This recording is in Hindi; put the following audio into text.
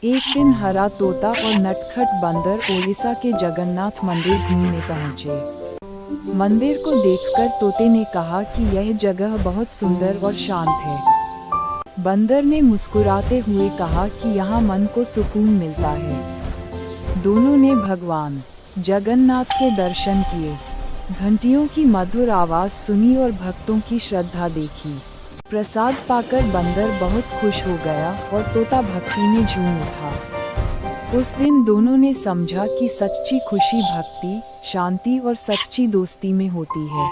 एक दिन हरा तोता और नटखट बंदर ओडिशा के जगन्नाथ मंदिर घूमने पहुंचे। मंदिर को देखकर तोते ने कहा कि यह जगह बहुत सुंदर और शांत है। बंदर ने मुस्कुराते हुए कहा कि यहाँ मन को सुकून मिलता है। दोनों ने भगवान जगन्नाथ के दर्शन किए, घंटियों की मधुर आवाज सुनी और भक्तों की श्रद्धा देखी। प्रसाद पाकर बंदर बहुत खुश हो गया और तोता भक्ति में झूम उठा। उस दिन दोनों ने समझा कि सच्ची खुशी भक्ति, शांति और सच्ची दोस्ती में होती है।